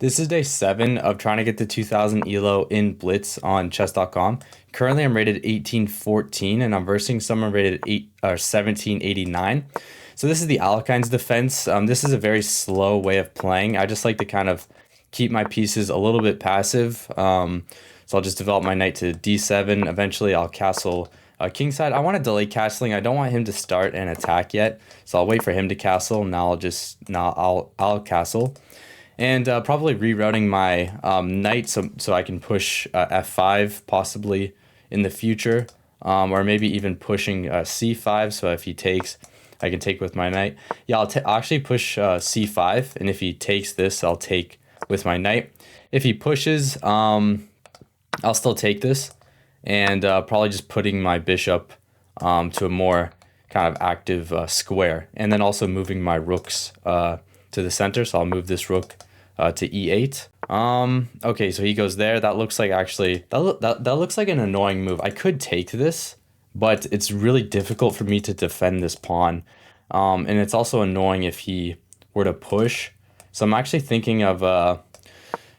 This is day 7 of trying to get the 2000 elo in Blitz on chess.com. Currently, I'm rated 1814, and I'm versing someone rated 1789. So this is the Alekhine's defense. This is a very slow way of playing. I just like to kind of keep my pieces a little bit passive. So I'll just develop my knight to d7. Eventually, I'll castle kingside. I want to delay castling. I don't want him to start an attack yet, so I'll wait for him to castle. Now I'll castle. And probably rerouting my knight so I can push f5 possibly in the future, or maybe even pushing c5. So if he takes, I can take with my knight. Yeah, I'll actually push c5, and if he takes this, I'll take with my knight. If he pushes, I'll still take this, and probably just putting my bishop to a more kind of active square, and then also moving my rooks to the center. So I'll move this rook to e8. Okay, so he goes there. That looks like actually that looks like an annoying move. I could take this, but it's really difficult for me to defend this pawn, and it's also annoying if he were to push. So I'm actually thinking of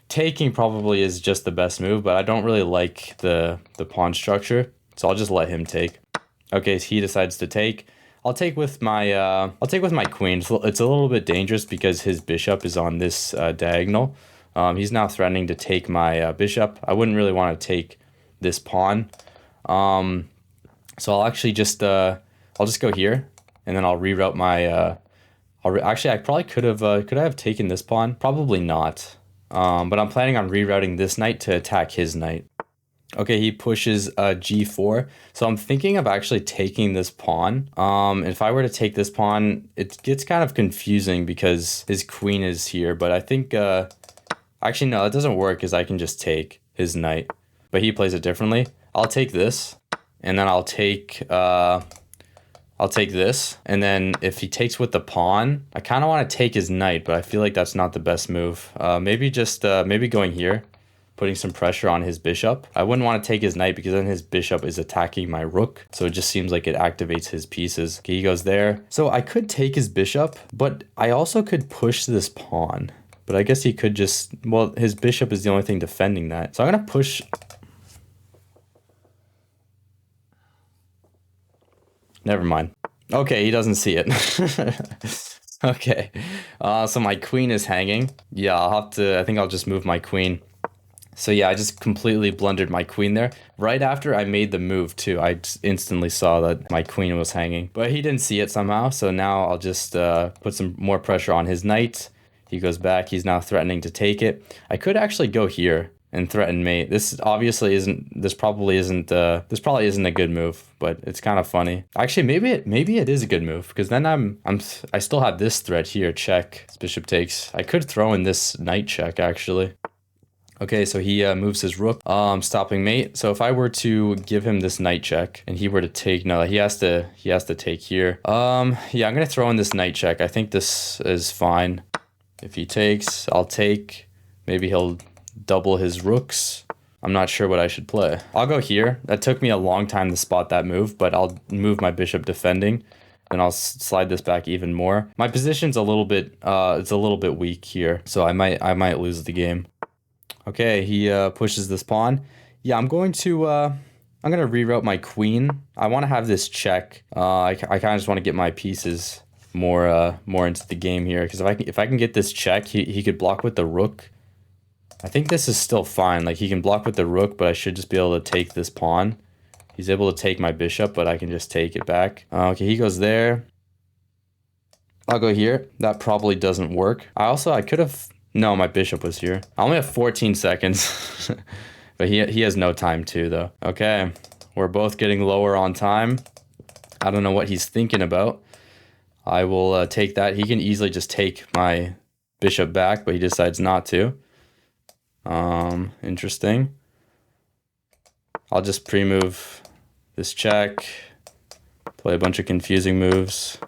taking. Probably is just the best move, but I don't really like the pawn structure, so I'll just let him take. Okay, so he decides to take. I'll take with my queen. It's a little bit dangerous because his bishop is on this diagonal. He's now threatening to take my bishop. I wouldn't really want to take this pawn. So I'll actually just I'll just go here, and then I'll reroute my. Actually, I probably could I have taken this pawn? Probably not. But I'm planning on rerouting this knight to attack his knight. Okay, he pushes g4. So I'm thinking of actually taking this pawn. If I were to take this pawn, it gets kind of confusing because his queen is here. But I think, actually, no, it doesn't work because I can just take his knight. But he plays it differently. I'll take this, and then I'll take this. And then if he takes with the pawn, I kind of want to take his knight, but I feel like that's not the best move. Maybe just, maybe going here, putting some pressure on his bishop. I wouldn't want to take his knight because then his bishop is attacking my rook. So it just seems like it activates his pieces. Okay, he goes there. So I could take his bishop, but I also could push this pawn. But I guess he could just, well, his bishop is the only thing defending that. So I'm going to push. Never mind. Okay, he doesn't see it. Okay. So my queen is hanging. Yeah, I think I'll just move my queen. So yeah, I just completely blundered my queen there. Right after I made the move too, I just instantly saw that my queen was hanging. But he didn't see it somehow, so now I'll just put some more pressure on his knight. He goes back, he's now threatening to take it. I could actually go here and threaten mate. This probably isn't a good move, but it's kind of funny. Actually, maybe it is a good move, because then I still have this threat here, check. This bishop takes. I could throw in this knight check actually. Okay, so he moves his rook, stopping mate. So if I were to give him this knight check and he were to take, no, he has to take here. Yeah, I'm gonna throw in this knight check. I think this is fine. If he takes, I'll take. Maybe he'll double his rooks. I'm not sure what I should play. I'll go here. That took me a long time to spot that move, but I'll move my bishop defending. Then I'll slide this back even more. My position's a little bit weak here, so I might lose the game. Okay, he pushes this pawn. Yeah, I'm gonna reroute my queen. I want to have this check. I kind of just want to get my pieces more into the game here, because if I can get this check, he could block with the rook. I think this is still fine. Like, he can block with the rook, but I should just be able to take this pawn. He's able to take my bishop, but I can just take it back. Okay, he goes there. I'll go here. That probably doesn't work. I could have. No, my bishop was here. I only have 14 seconds. But he has no time too, though. Okay, we're both getting lower on time. I don't know what he's thinking about. I will take that. He can easily just take my bishop back, but he decides not to. Interesting. I'll just pre-move this check. Play a bunch of confusing moves.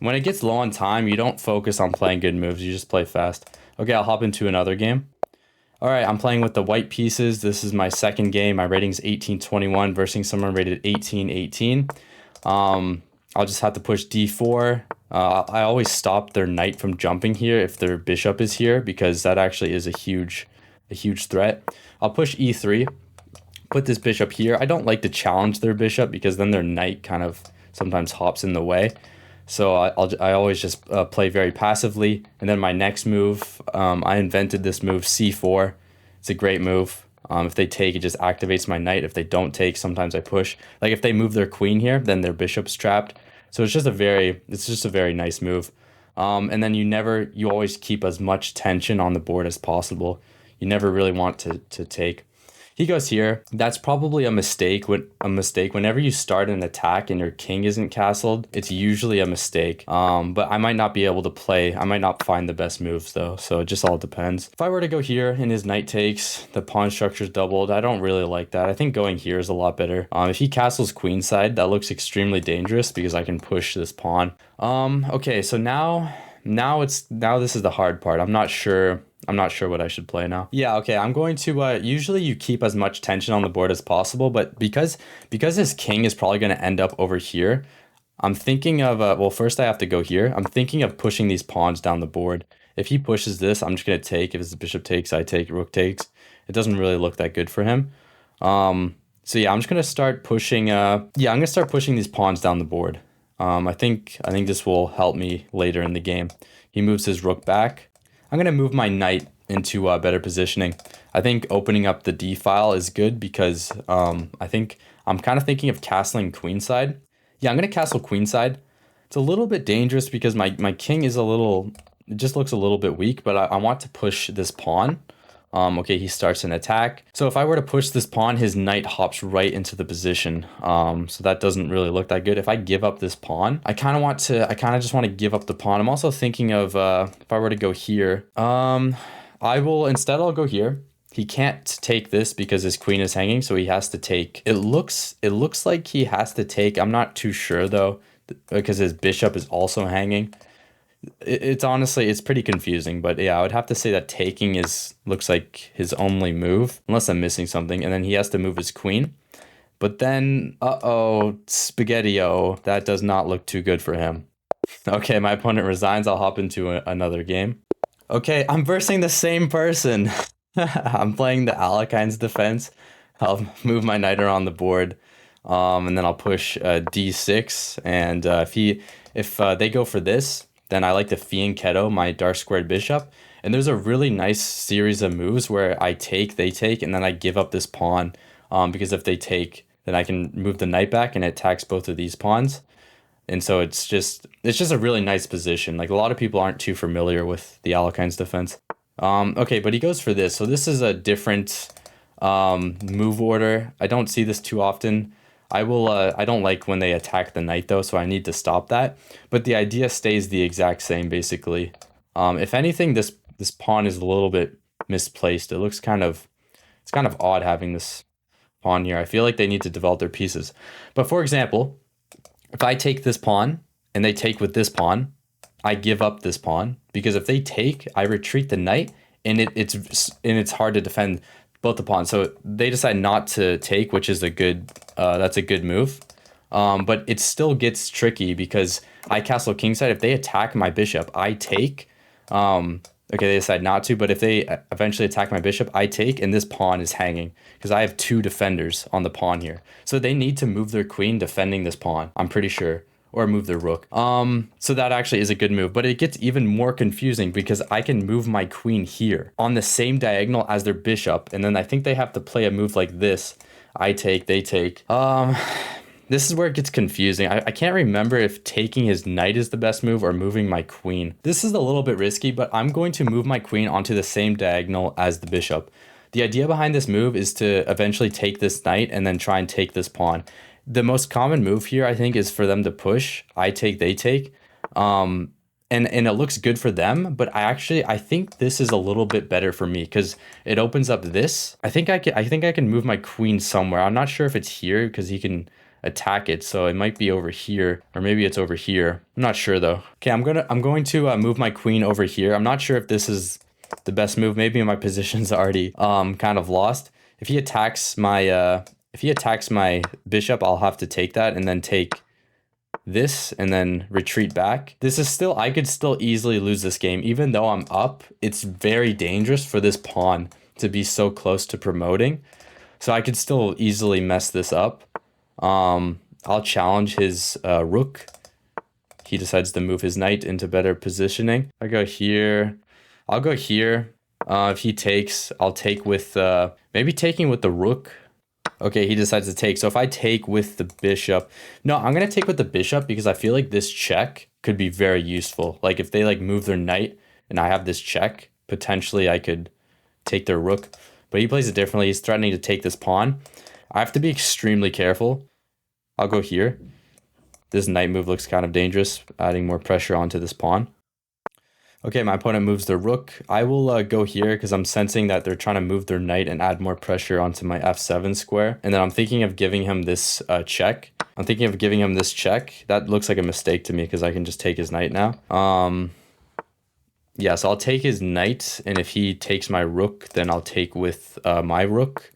When it gets low on time, you don't focus on playing good moves, you just play fast. Okay, I'll hop into another game. Alright, I'm playing with the white pieces. This is my second game. My rating is 1821 versus someone rated 1818. I'll just have to push d4. I always stop their knight from jumping here if their bishop is here, because that actually is a huge threat. I'll push e3, put this bishop here. I don't like to challenge their bishop because then their knight kind of sometimes hops in the way. So I always just play very passively. And then my next move, I invented this move, c4. It's a great move. If they take, it just activates my knight. If they don't take, sometimes I push. Like if they move their queen here, then their bishop's trapped. So it's just a very nice move. And then you always keep as much tension on the board as possible. You never really want to take. He goes here. That's probably a mistake. Whenever you start an attack and your king isn't castled, it's usually a mistake. But I might not be able to play. I might not find the best moves though. So it just all depends. If I were to go here and his knight takes, the pawn structure's doubled. I don't really like that. I think going here is a lot better. If he castles queenside, that looks extremely dangerous because I can push this pawn. Okay, so now this is the hard part. I'm not sure what I should play now. Yeah, okay, I'm going to, usually you keep as much tension on the board as possible, but because his king is probably going to end up over here, I'm thinking of, well, first I have to go here. I'm thinking of pushing these pawns down the board. If he pushes this, I'm just going to take. If his bishop takes, I take, rook takes. It doesn't really look that good for him. So yeah, I'm just going to start pushing, I'm going to start pushing these pawns down the board. I think this will help me later in the game. He moves his rook back. I'm going to move my knight into better positioning. I think opening up the d file is good because I think I'm kind of thinking of castling queenside. Yeah, I'm going to castle queenside. It's a little bit dangerous because my king is it just looks a little bit weak, but I want to push this pawn. Okay, he starts an attack. So if I were to push this pawn, his knight hops right into the position. So that doesn't really look that good. If I give up this pawn, I kind of just want to give up the pawn. I'm also thinking of, if I were to go here, I'll go here. He can't take this because his queen is hanging, so he has to take. It looks like he has to take. I'm not too sure though, because his bishop is also hanging. It's honestly, it's pretty confusing, but yeah, I would have to say that taking looks like his only move, unless I'm missing something, and then he has to move his queen. But then, spaghetti-o, that does not look too good for him. Okay, my opponent resigns. I'll hop into another game. Okay, I'm versing the same person. I'm playing the Alekhine's defense. I'll move my knight around the board, and then I'll push d6, and if they go for this, then I like to Fianchetto my dark squared bishop. And there's a really nice series of moves where I take, they take, and then I give up this pawn. Because if they take, then I can move the knight back and it attacks both of these pawns. And so it's just a really nice position. Like a lot of people aren't too familiar with the Alekhine's defense. Okay, but he goes for this. So this is a different move order. I don't see this too often. I don't like when they attack the knight though, so I need to stop that. But the idea stays the exact same basically. If anything, this pawn is a little bit misplaced. It's kind of odd having this pawn here. I feel like they need to develop their pieces. But for example, if I take this pawn and they take with this pawn, I give up this pawn because if they take, I retreat the knight and it's hard to defend both the pawns. So they decide not to take, which is that's a good move. But it still gets tricky because I castle kingside. If they attack my bishop, I take. Okay, they decide not to, but if they eventually attack my bishop, I take, and this pawn is hanging because I have two defenders on the pawn here. So they need to move their queen defending this pawn, I'm pretty sure, or move their rook. So that actually is a good move, but it gets even more confusing because I can move my queen here on the same diagonal as their bishop, and then I think they have to play a move like this. I take, they take. This is where it gets confusing. I can't remember if taking his knight is the best move or moving my queen. This is a little bit risky, but I'm going to move my queen onto the same diagonal as the bishop. The idea behind this move is to eventually take this knight and then try and take this pawn. The most common move here, I think, is for them to push. I take, they take. And it looks good for them, but I think this is a little bit better for me because it opens up this. I think I can move my queen somewhere. I'm not sure if it's here because he can attack it, so it might be over here, or maybe it's over here. I'm not sure though. Okay, I'm going to move my queen over here. I'm not sure if this is the best move. Maybe my position's already kind of lost. If he attacks my bishop, I'll have to take that and then take this and then retreat back. This is still, I could still easily lose this game. Even though I'm up, it's very dangerous for this pawn to be so close to promoting. So I could still easily mess this up. I'll challenge his rook. He decides to move his knight into better positioning. I go here. I'll go here. If he takes, I'll take with, maybe taking with the rook. Okay, he decides to take. So if I take with the bishop, no, I'm going to take with the bishop because I feel like this check could be very useful. Like if they like move their knight and I have this check, potentially I could take their rook. But he plays it differently. He's threatening to take this pawn. I have to be extremely careful. I'll go here. This knight move looks kind of dangerous, adding more pressure onto this pawn. Okay, my opponent moves the rook. I will go here because I'm sensing that they're trying to move their knight and add more pressure onto my f7 square. And then I'm thinking of giving him this check. I'm thinking of giving him this check. That looks like a mistake to me because I can just take his knight now. Yeah, so I'll take his knight, and if he takes my rook, then I'll take with my rook.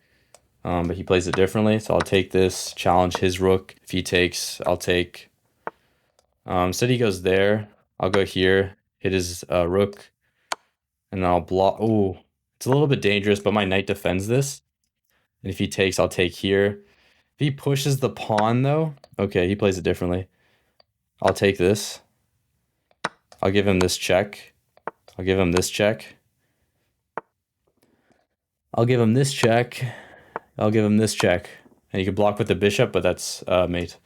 But he plays it differently, so I'll take this, challenge his rook. If he takes, I'll take. Instead he goes there. I'll go here. Hit his rook, and then I'll block. Oh, it's a little bit dangerous, but my knight defends this. And if he takes, I'll take here. If he pushes the pawn, though, okay, he plays it differently. I'll take this. I'll give him this check. I'll give him this check. I'll give him this check. I'll give him this check. And you can block with the bishop, but that's mate.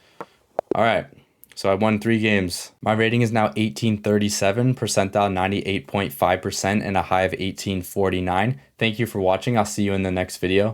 All right. So I won 3 games. My rating is now 1837, percentile 98.5%, and a high of 1849. Thank you for watching. I'll see you in the next video.